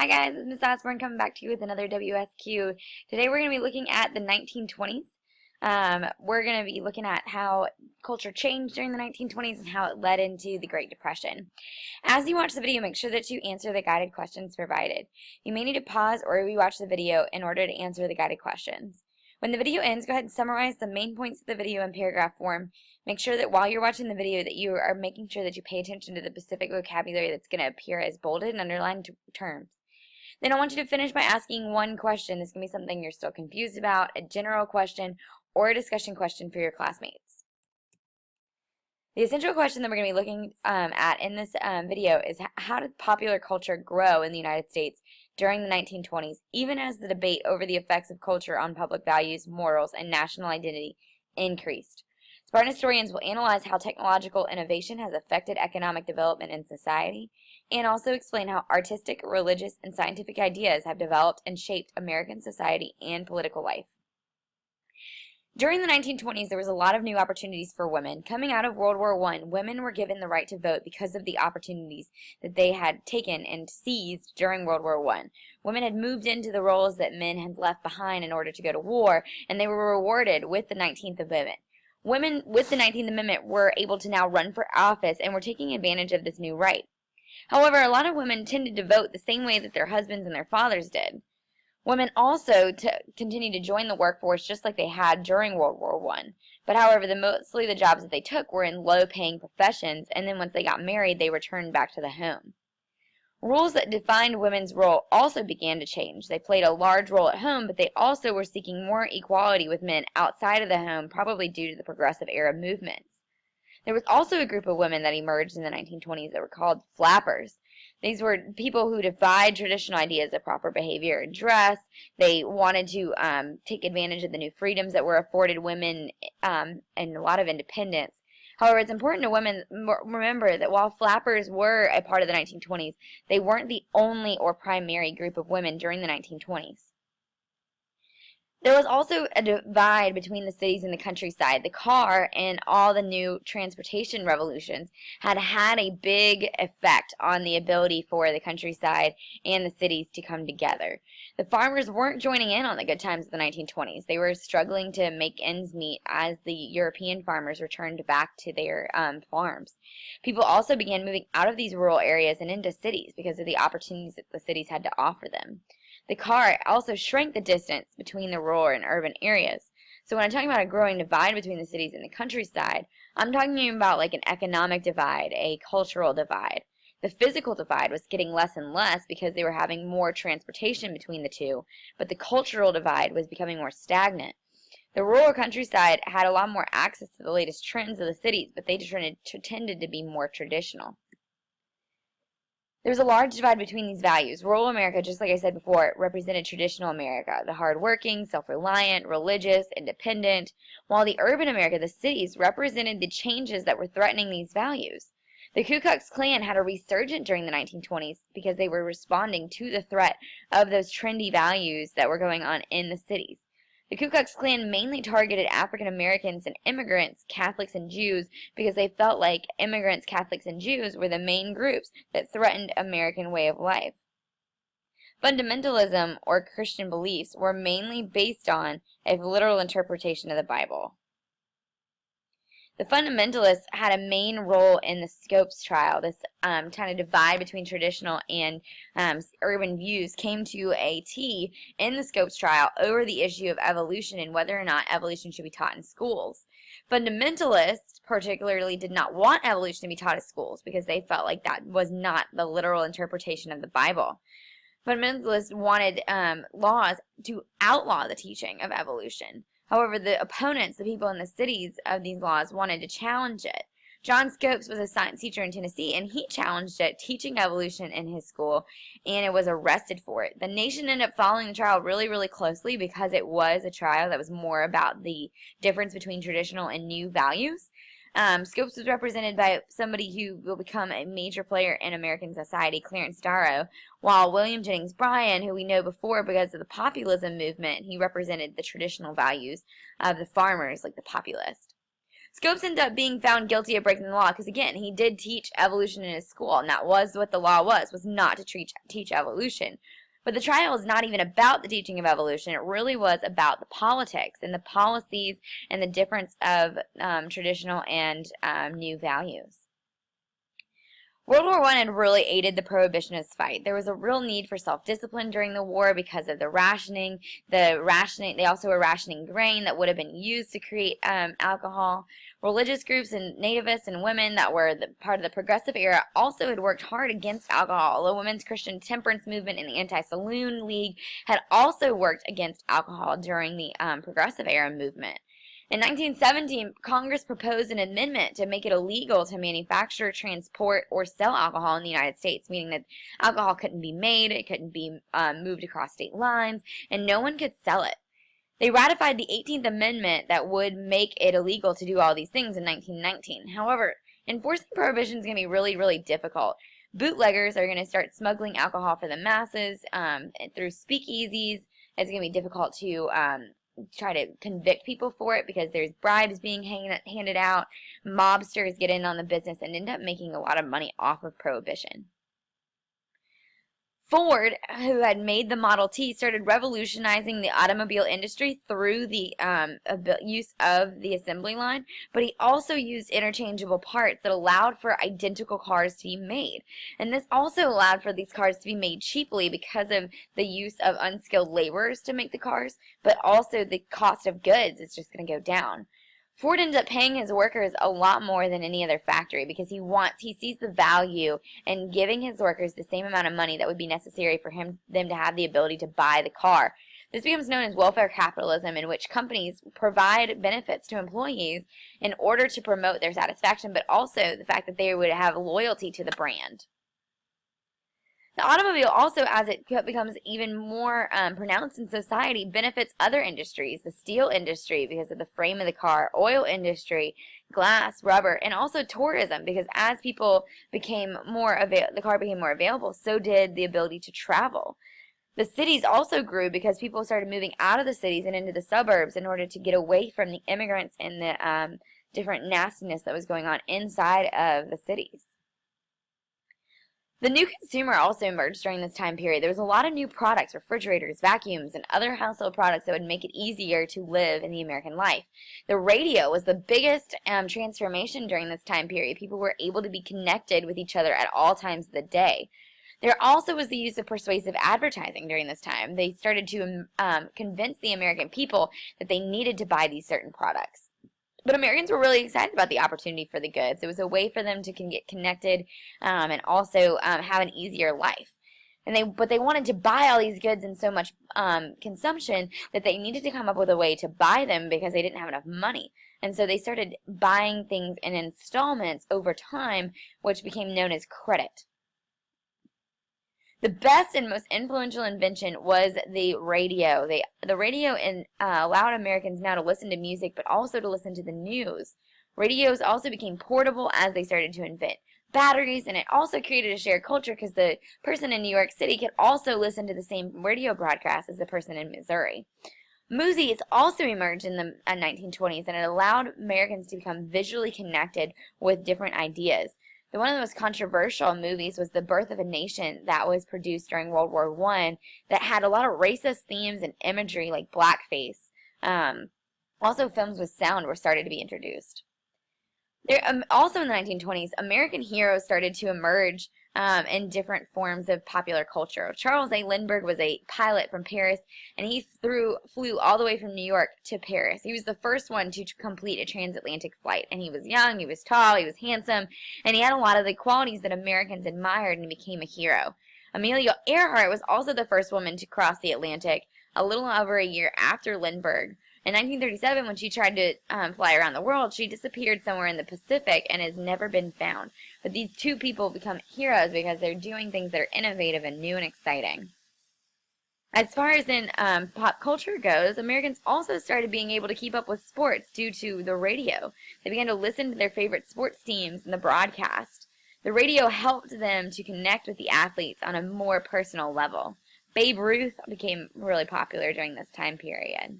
Hi guys, it's Miss Osborne coming back to you with another WSQ. Today we're going to be looking at the 1920s. We're going to be looking at how culture changed during the 1920s and how it led into the Great Depression. As you watch the video, make sure that you answer the guided questions provided. You may need to pause or rewatch the video in order to answer the guided questions. When the video ends, go ahead and summarize the main points of the video in paragraph form. Make sure that while you're watching the video that you are making sure that you pay attention to the specific vocabulary that's going to appear as bolded and underlined terms. Then I want you to finish by asking one question. This can be something you're still confused about, a general question, or a discussion question for your classmates. The essential question that we're going to be looking at in this video is how did popular culture grow in the United States during the 1920s, even as the debate over the effects of culture on public values, morals, and national identity increased. Spartan historians will analyze how technological innovation has affected economic development in society, and also explain how artistic, religious, and scientific ideas have developed and shaped American society and political life. During the 1920s, there was a lot of new opportunities for women. Coming out of World War I, women were given the right to vote because of the opportunities that they had taken and seized during World War I. Women had moved into the roles that men had left behind in order to go to war, and they were rewarded with the 19th Amendment. Women with the 19th Amendment were able to now run for office and were taking advantage of this new right. However, a lot of women tended to vote the same way that their husbands and their fathers did. Women also continued to join the workforce just like they had during World War I. But however, mostly the jobs that they took were in low-paying professions, and then once they got married, they returned back to the home. Rules that defined women's role also began to change. They played a large role at home, but they also were seeking more equality with men outside of the home, probably due to the progressive era movements. There was also a group of women that emerged in the 1920s that were called flappers. These were people who defied traditional ideas of proper behavior and dress. They wanted to take advantage of the new freedoms that were afforded women and a lot of independence. However, it's important to remember that while flappers were a part of the 1920s, they weren't the only or primary group of women during the 1920s. There was also a divide between the cities and the countryside. The car and all the new transportation revolutions had had a big effect on the ability for the countryside and the cities to come together. The farmers weren't joining in on the good times of the 1920s. They were struggling to make ends meet as the European farmers returned back to their farms. People also began moving out of these rural areas and into cities because of the opportunities that the cities had to offer them. The car also shrank the distance between the rural and urban areas. So when I'm talking about a growing divide between the cities and the countryside, I'm talking about like an economic divide, a cultural divide. The physical divide was getting less and less because they were having more transportation between the two, but the cultural divide was becoming more stagnant. The rural countryside had a lot more access to the latest trends of the cities, but they tended to be more traditional. There was a large divide between these values. Rural America, just like I said before, represented traditional America, the hardworking, self-reliant, religious, independent, while the urban America, the cities, represented the changes that were threatening these values. The Ku Klux Klan had a resurgence during the 1920s because they were responding to the threat of those trendy values that were going on in the cities. The Ku Klux Klan mainly targeted African Americans and immigrants, Catholics and Jews, because they felt like immigrants, Catholics, and Jews were the main groups that threatened American way of life. Fundamentalism, or Christian beliefs, were mainly based on a literal interpretation of the Bible. The fundamentalists had a main role in the Scopes trial. This kind of divide between traditional and urban views came to a T in the Scopes trial over the issue of evolution and whether or not evolution should be taught in schools. Fundamentalists particularly did not want evolution to be taught in schools because they felt like that was not the literal interpretation of the Bible. Fundamentalists wanted laws to outlaw the teaching of evolution. However, the opponents, the people in the cities of these laws, wanted to challenge it. John Scopes was a science teacher in Tennessee, and he challenged it, teaching evolution in his school, and it was arrested for it. The nation ended up following the trial really, really closely because it was a trial that was more about the difference between traditional and new values. Scopes was represented by somebody who will become a major player in American society, Clarence Darrow, while William Jennings Bryan, who we know before because of the populism movement, he represented the traditional values of the farmers, like the populist. Scopes ended up being found guilty of breaking the law because, again, he did teach evolution in his school, and that was what the law was not to teach evolution. But the trial is not even about the teaching of evolution. It really was about the politics and the policies and the difference of traditional and new values. World War I had really aided the prohibitionist fight. There was a real need for self-discipline during the war because of the rationing. They also were rationing grain that would have been used to create alcohol. Religious groups and nativists and women that were part of the progressive era also had worked hard against alcohol. The Women's Christian Temperance Movement and the Anti-Saloon League had also worked against alcohol during the progressive era movement. In 1917, Congress proposed an amendment to make it illegal to manufacture, transport, or sell alcohol in the United States, meaning that alcohol couldn't be made, it couldn't be moved across state lines, and no one could sell it. They ratified the 18th Amendment that would make it illegal to do all these things in 1919. However, enforcing prohibition is going to be really, really difficult. Bootleggers are going to start smuggling alcohol for the masses through speakeasies. It's going to be difficult to try to convict people for it because there's bribes being handed out. Mobsters get in on the business and end up making a lot of money off of prohibition. Ford, who had made the Model T, started revolutionizing the automobile industry through the use of the assembly line, but he also used interchangeable parts that allowed for identical cars to be made. And this also allowed for these cars to be made cheaply because of the use of unskilled laborers to make the cars, but also the cost of goods is just going to go down. Ford ends up paying his workers a lot more than any other factory because he sees the value in giving his workers the same amount of money that would be necessary for them to have the ability to buy the car. This becomes known as welfare capitalism, in which companies provide benefits to employees in order to promote their satisfaction, but also the fact that they would have loyalty to the brand. The automobile also, as it becomes even more pronounced in society, benefits other industries, the steel industry because of the frame of the car, oil industry, glass, rubber, and also tourism because as people became the car became more available, so did the ability to travel. The cities also grew because people started moving out of the cities and into the suburbs in order to get away from the immigrants and the different nastiness that was going on inside of the cities. The new consumer also emerged during this time period. There was a lot of new products, refrigerators, vacuums, and other household products that would make it easier to live in the American life. The radio was the biggest transformation during this time period. People were able to be connected with each other at all times of the day. There also was the use of persuasive advertising during this time. They started to convince the American people that they needed to buy these certain products. But Americans were really excited about the opportunity for the goods. It was a way for them to get connected and also have an easier life. But they wanted to buy all these goods in so much consumption that they needed to come up with a way to buy them because they didn't have enough money. And so they started buying things in installments over time, which became known as credit. The best and most influential invention was the radio. The radio allowed Americans now to listen to music, but also to listen to the news. Radios also became portable as they started to invent batteries, and it also created a shared culture because the person in New York City could also listen to the same radio broadcast as the person in Missouri. Movies also emerged in the 1920s, and it allowed Americans to become visually connected with different ideas. One of the most controversial movies was The Birth of a Nation that was produced during World War I that had a lot of racist themes and imagery like blackface. Also, films with sound were started to be introduced. Also in the 1920s, American heroes started to emerge in different forms of popular culture. Charles A. Lindbergh was a pilot from Paris, and he flew all the way from New York to Paris. He was the first one to complete a transatlantic flight, and he was young, he was tall, he was handsome, and he had a lot of the qualities that Americans admired and became a hero. Amelia Earhart was also the first woman to cross the Atlantic a little over a year after Lindbergh. In 1937, when she tried to fly around the world, she disappeared somewhere in the Pacific and has never been found. But these two people become heroes because they're doing things that are innovative and new and exciting. As far as in pop culture goes, Americans also started being able to keep up with sports due to the radio. They began to listen to their favorite sports teams and the broadcast. The radio helped them to connect with the athletes on a more personal level. Babe Ruth became really popular during this time period.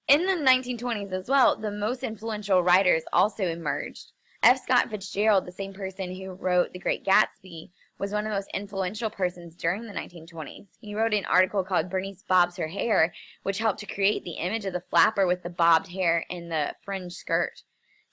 In the 1920s as well, the most influential writers also emerged. F. Scott Fitzgerald, the same person who wrote The Great Gatsby, was one of the most influential persons during the 1920s. He wrote an article called Bernice Bobs Her Hair, which helped to create the image of the flapper with the bobbed hair and the fringe skirt.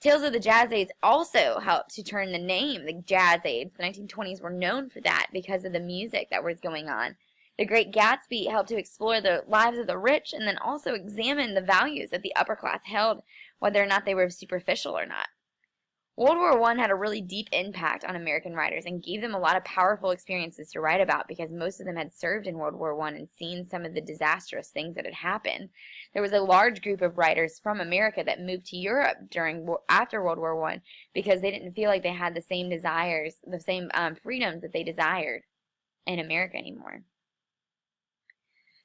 Tales of the Jazz Age also helped to turn the name, the Jazz Age. The 1920s were known for that because of the music that was going on. The Great Gatsby helped to explore the lives of the rich and then also examine the values that the upper class held, whether or not they were superficial or not. World War I had a really deep impact on American writers and gave them a lot of powerful experiences to write about because most of them had served in World War I and seen some of the disastrous things that had happened. There was a large group of writers from America that moved to Europe after World War I because they didn't feel like they had the same desires, the same freedoms that they desired in America anymore.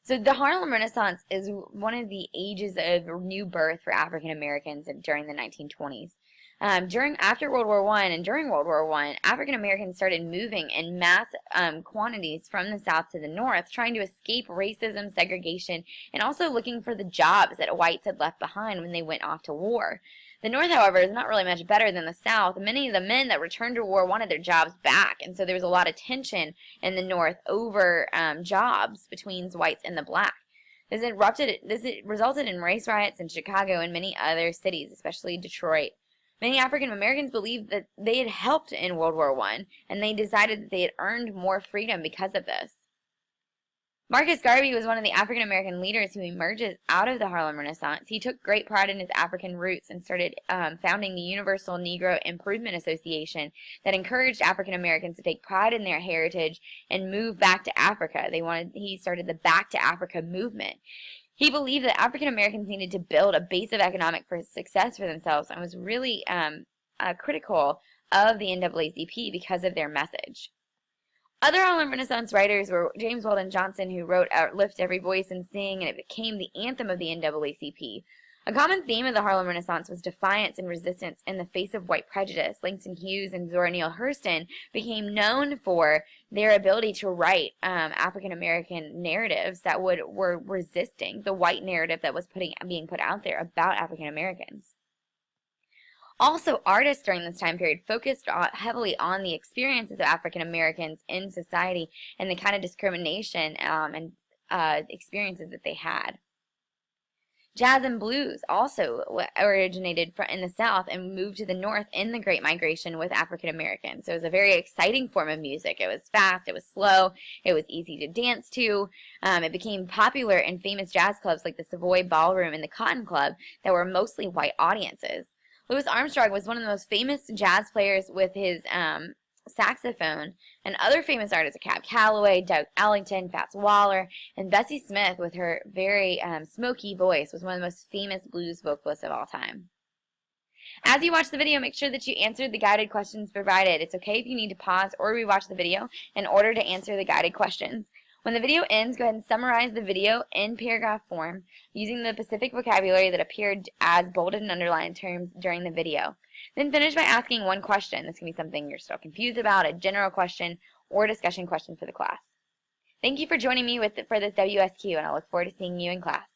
So the Harlem Renaissance is one of the ages of new birth for African Americans during the 1920s. After World War I and during World War I, African Americans started moving in mass quantities from the South to the North, trying to escape racism, segregation, and also looking for the jobs that whites had left behind when they went off to war. The North, however, is not really much better than the South. Many of the men that returned to war wanted their jobs back, and so there was a lot of tension in the North over jobs between whites and the black. This resulted in race riots in Chicago and many other cities, especially Detroit. Many African Americans believed that they had helped in World War I, and they decided that they had earned more freedom because of this. Marcus Garvey was one of the African American leaders who emerges out of the Harlem Renaissance. He took great pride in his African roots and started founding the Universal Negro Improvement Association that encouraged African Americans to take pride in their heritage and move back to Africa. He started the Back to Africa movement. He believed that African Americans needed to build a base of economic success for themselves and was really critical of the NAACP because of their message. Other Harlem Renaissance writers were James Weldon Johnson, who wrote Lift Every Voice and Sing, and it became the anthem of the NAACP. A common theme of the Harlem Renaissance was defiance and resistance in the face of white prejudice. Langston Hughes and Zora Neale Hurston became known for their ability to write African American narratives that were resisting the white narrative that was being put out there about African Americans. Also, artists during this time period focused heavily on the experiences of African Americans in society and the kind of discrimination and experiences that they had. Jazz and blues also originated in the South and moved to the North in the Great Migration with African Americans. So it was a very exciting form of music. It was fast, it was slow, it was easy to dance to. It became popular in famous jazz clubs like the Savoy Ballroom and the Cotton Club that were mostly white audiences. Louis Armstrong was one of the most famous jazz players with his saxophone, and other famous artists are Cab Calloway, Doug Ellington, Fats Waller, and Bessie Smith with her very smoky voice was one of the most famous blues vocalists of all time. As you watch the video, make sure that you answered the guided questions provided. It's okay if you need to pause or rewatch the video in order to answer the guided questions. When the video ends, go ahead and summarize the video in paragraph form using the specific vocabulary that appeared as bolded and underlined terms during the video. Then finish by asking one question. This can be something you're still confused about, a general question, or a discussion question for the class. Thank you for joining me for this WSQ, and I look forward to seeing you in class.